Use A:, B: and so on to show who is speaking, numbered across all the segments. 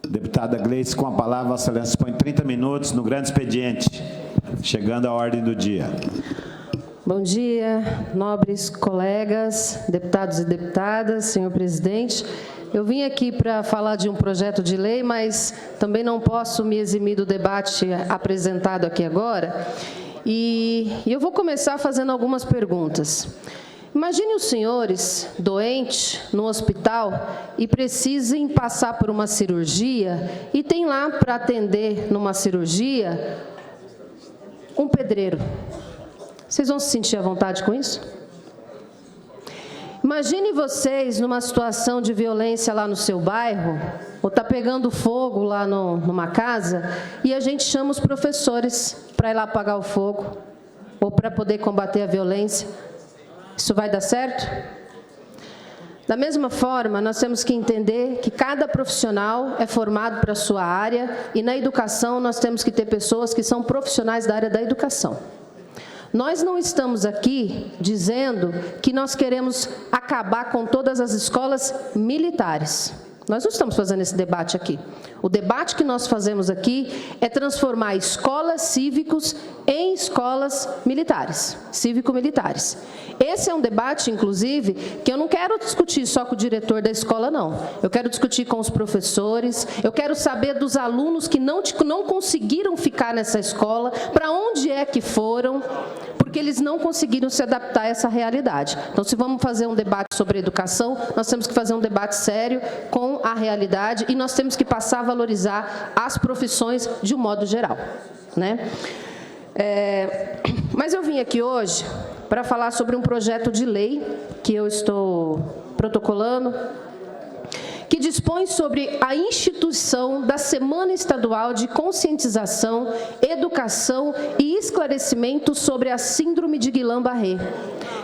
A: Deputada Gleice, com a palavra, Vossa Excelência dispõe 30 minutos no grande expediente, chegando à ordem do dia.
B: Bom dia, nobres colegas, deputados e deputadas, senhor presidente. Eu vim aqui para falar de um projeto de lei, mas também não posso me eximir do debate apresentado aqui agora. E eu vou começar fazendo algumas perguntas. Imagine os senhores doentes no hospital e precisem passar por uma cirurgia e tem lá para atender numa cirurgia um pedreiro. Vocês vão se sentir à vontade com isso? Imagine vocês numa situação de violência lá no seu bairro, ou está pegando fogo lá numa casa, e a gente chama os professores para ir lá apagar o fogo, ou para poder combater a violência. Isso vai dar certo? Da mesma forma, nós temos que entender que cada profissional é formado para a sua área, e na educação nós temos que ter pessoas que são profissionais da área da educação. Nós não estamos aqui dizendo que nós queremos acabar com todas as escolas militares. Nós não estamos fazendo esse debate aqui. O debate que nós fazemos aqui é transformar escolas cívicos em escolas militares, cívico-militares. Esse é um debate, inclusive, que eu não quero discutir só com o diretor da escola, não. Eu quero discutir com os professores, eu quero saber dos alunos que não conseguiram ficar nessa escola, para onde é que foram, porque eles não conseguiram se adaptar a essa realidade. Então, se vamos fazer um debate sobre educação, nós temos que fazer um debate sério com a realidade e nós temos que passar a valorizar as profissões de um modo geral, né? Mas eu vim aqui hoje para falar sobre um projeto de lei que eu estou protocolando, que dispõe sobre a instituição da Semana Estadual de Conscientização, Educação e Esclarecimento sobre a Síndrome de Guillain-Barré.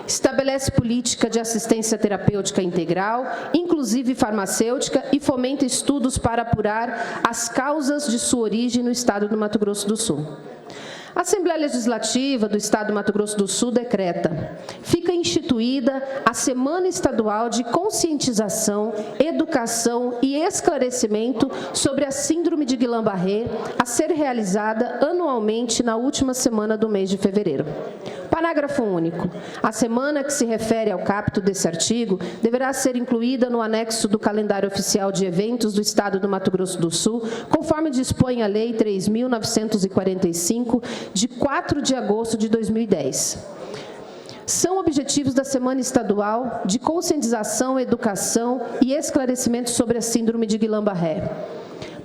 B: Estabelece política de assistência terapêutica integral, inclusive farmacêutica, e fomenta estudos para apurar as causas de sua origem no estado do Mato Grosso do Sul. A Assembleia Legislativa do Estado do Mato Grosso do Sul decreta: fica instituída a Semana Estadual de Conscientização, Educação e Esclarecimento sobre a Síndrome de Guillain-Barré, a ser realizada anualmente na última semana do mês de fevereiro. Parágrafo único. A semana que se refere ao caput desse artigo deverá ser incluída no anexo do calendário oficial de eventos do Estado do Mato Grosso do Sul, conforme dispõe a Lei 3.945, de 4 de agosto de 2010. São objetivos da Semana Estadual de Conscientização, Educação e Esclarecimento sobre a Síndrome de Guillain-Barré: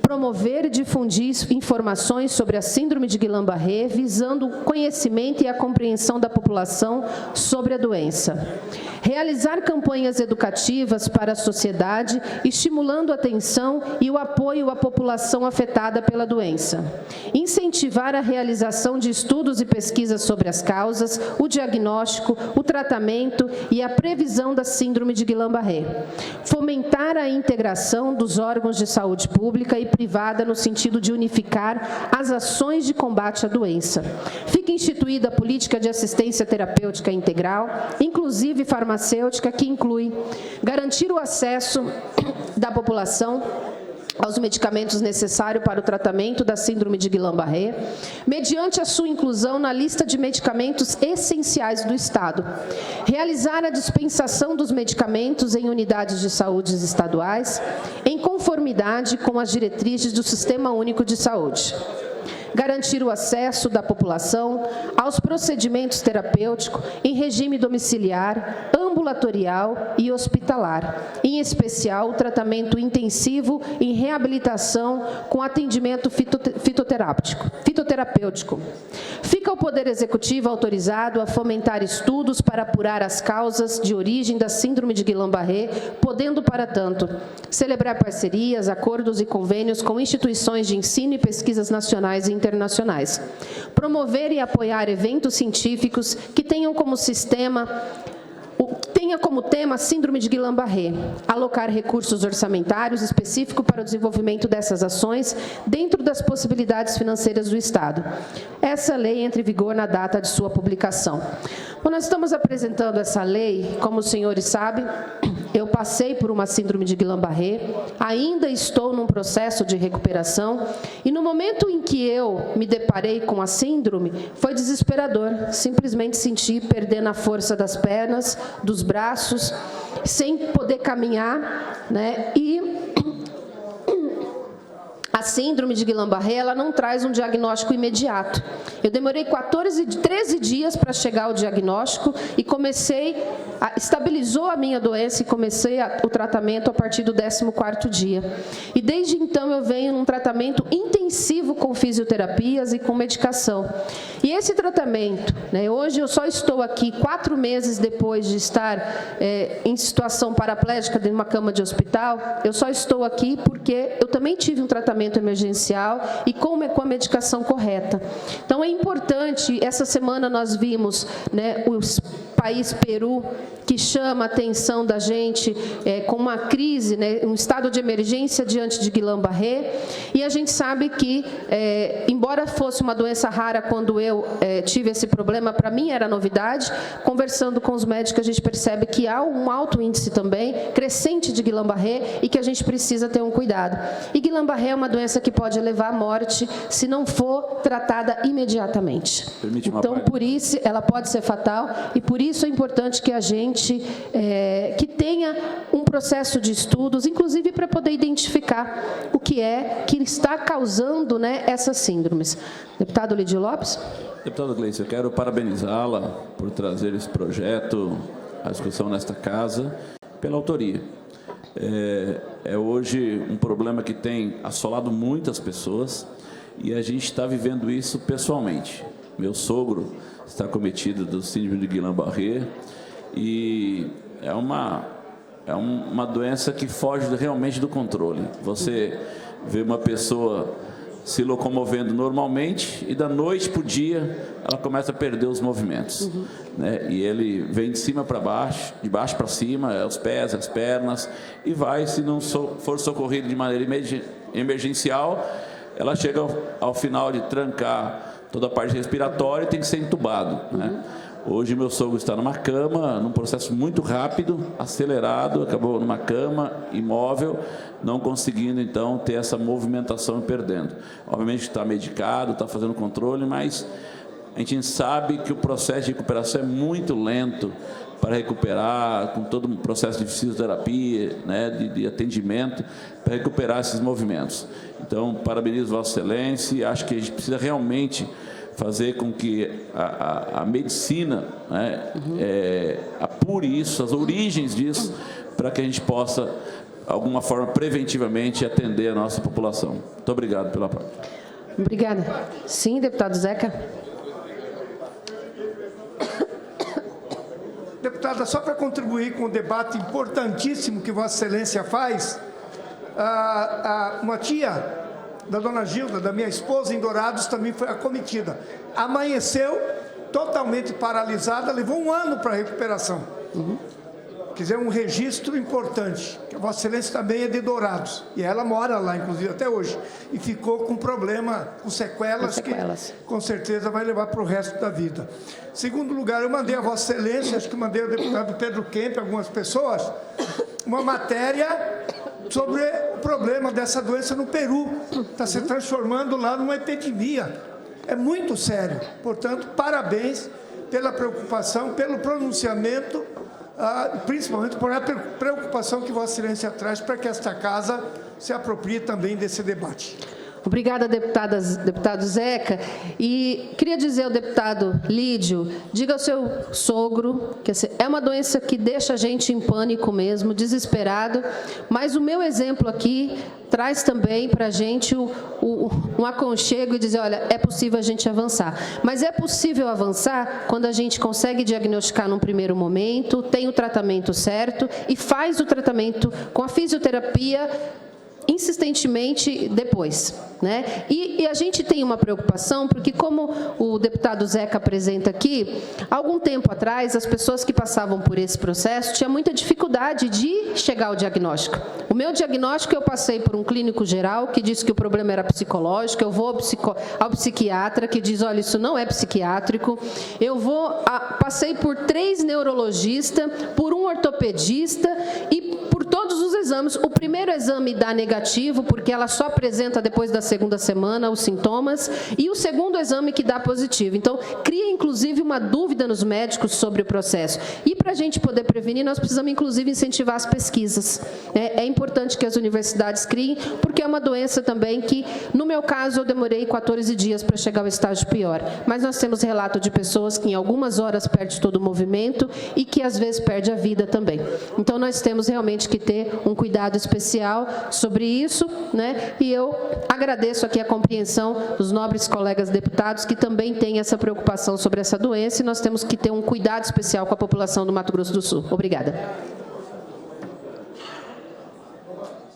B: promover e difundir informações sobre a Síndrome de Guillain-Barré, visando o conhecimento e a compreensão da população sobre a doença. Realizar campanhas educativas para a sociedade, estimulando a atenção e o apoio à população afetada pela doença. Incentivar a realização de estudos e pesquisas sobre as causas, o diagnóstico, o tratamento e a previsão da Síndrome de Guillain-Barré. Fomentar a integração dos órgãos de saúde pública e privada no sentido de unificar as ações de combate à doença. Fica instituída a política de assistência terapêutica integral, inclusive farmacêutica, que inclui garantir o acesso da população aos medicamentos necessários para o tratamento da Síndrome de Guillain-Barré, mediante a sua inclusão na lista de medicamentos essenciais do Estado. Realizar a dispensação dos medicamentos em unidades de saúde estaduais, em conformidade com as diretrizes do Sistema Único de Saúde. Garantir o acesso da população aos procedimentos terapêuticos em regime domiciliar, ambulatorial e hospitalar, em especial o tratamento intensivo em reabilitação com atendimento fitoterapêutico. Fica o Poder Executivo autorizado a fomentar estudos para apurar as causas de origem da Síndrome de Guillain-Barré, podendo, para tanto, celebrar parcerias, acordos e convênios com instituições de ensino e pesquisas nacionais e internacionais. Promover e apoiar eventos científicos que tenham como tema a Síndrome de Guillain-Barré, alocar recursos orçamentários específicos para o desenvolvimento dessas ações dentro das possibilidades financeiras do Estado. Essa lei entra em vigor na data de sua publicação. Bom, nós estamos apresentando essa lei, como os senhores sabem, eu passei por uma síndrome de Guillain-Barré, ainda estou num processo de recuperação, e no momento em que eu me deparei com a síndrome, foi desesperador, simplesmente senti perdendo a força das pernas, dos braços, sem poder caminhar, né? E a síndrome de Guillain-Barré, ela não traz um diagnóstico imediato. Eu demorei 13 dias para chegar ao diagnóstico e estabilizou a minha doença e comecei o tratamento a partir do 14º dia. E desde então eu venho num tratamento intensivo com fisioterapias e com medicação. E esse tratamento, né, hoje eu só estou aqui 4 meses depois de estar em situação paraplégica de uma cama de hospital, eu só estou aqui porque eu também tive um tratamento emergencial e com a medicação correta. Então, é importante, essa semana nós vimos, né, o país Peru, que chama a atenção da gente com uma crise, né, um estado de emergência diante de Guillain-Barré, e a gente sabe que, embora fosse uma doença rara quando eu tive esse problema, para mim era novidade, conversando com os médicos a gente percebe que há um alto índice também, crescente de Guillain-Barré, e que a gente precisa ter um cuidado. E Guillain-Barré é uma doença que pode levar à morte se não for tratada imediatamente. Então, por isso, ela pode ser fatal, e por isso é importante que a gente que tenha um processo de estudos, inclusive para poder identificar o que está causando, né, essas síndromes. Deputado Lídio Lopes.
C: Deputado Gleice, eu quero parabenizá-la por trazer esse projeto à discussão nesta casa, pela autoria. É hoje um problema que tem assolado muitas pessoas e a gente está vivendo isso pessoalmente. Meu sogro está cometido do síndrome de Guillain-Barré e é uma doença que foge realmente do controle. Você vê uma pessoa se locomovendo normalmente e da noite para o dia ela começa a perder os movimentos. Né? E ele vem de cima para baixo, de baixo para cima, os pés, as pernas, e vai, se não for socorrido de maneira emergencial, ela chega ao final de trancar toda a parte respiratória e tem que ser entubado. Né? Hoje meu sogro está numa cama, num processo muito rápido, acelerado, acabou numa cama, imóvel, não conseguindo então ter essa movimentação e perdendo. Obviamente está medicado, está fazendo controle, mas a gente sabe que o processo de recuperação é muito lento para recuperar, com todo um processo de fisioterapia, né, de atendimento, para recuperar esses movimentos. Então, parabenizo Vossa Excelência e acho que a gente precisa realmente fazer com que a medicina, né, apure isso, as origens disso, para que a gente possa, de alguma forma, preventivamente atender a nossa população. Muito obrigado pela parte.
B: Obrigada. Sim, deputado Zeca.
D: Deputada, só para contribuir com o debate importantíssimo que Vossa Excelência faz, uma tia da dona Gilda, da minha esposa, em Dourados, também foi acometida. Amanheceu totalmente paralisada, levou 1 ano para a recuperação. Quer dizer, um registro importante, que a Vossa Excelência também é de Dourados, e ela mora lá, inclusive, até hoje, e ficou com problema, com sequelas, que com certeza vai levar para o resto da vida. Segundo lugar, eu mandei a Vossa Excelência, acho que mandei ao deputado Pedro Kemp, algumas pessoas, uma matéria sobre o problema dessa doença no Peru. Está se transformando lá numa epidemia. É muito sério. Portanto, parabéns pela preocupação, pelo pronunciamento, principalmente por a preocupação que Vossa Excelência traz para que esta casa se aproprie também desse debate.
B: Obrigada, deputado Zeca. E queria dizer ao deputado Lídio, diga ao seu sogro, que é uma doença que deixa a gente em pânico mesmo, desesperado, mas o meu exemplo aqui traz também para a gente um aconchego e dizer, olha, é possível a gente avançar. Mas é possível avançar quando a gente consegue diagnosticar num primeiro momento, tem o tratamento certo e faz o tratamento com a fisioterapia insistentemente depois, né? E a gente tem uma preocupação, porque como o deputado Zeca apresenta aqui, há algum tempo atrás, as pessoas que passavam por esse processo tinham muita dificuldade de chegar ao diagnóstico. O meu diagnóstico, eu passei por um clínico geral, que disse que o problema era psicológico, eu vou ao psiquiatra, que diz, olha, isso não é psiquiátrico, passei por 3 neurologistas, por um ortopedista e por todos os exames. O primeiro exame dá negativo, porque ela só apresenta depois da segunda semana os sintomas, e o segundo exame que dá positivo. Então, cria, inclusive, uma dúvida nos médicos sobre o processo. E para a gente poder prevenir, nós precisamos, inclusive, incentivar as pesquisas. É importante que as universidades criem, porque é uma doença também que, no meu caso, eu demorei 14 dias para chegar ao estágio pior. Mas nós temos relato de pessoas que, em algumas horas, perde todo o movimento e que, às vezes, perde a vida também. Então, nós temos realmente que ter um cuidado especial sobre isso, né? E eu agradeço aqui a compreensão dos nobres colegas deputados que também têm essa preocupação sobre essa doença, e nós temos que ter um cuidado especial com a população do Mato Grosso do Sul. Obrigada.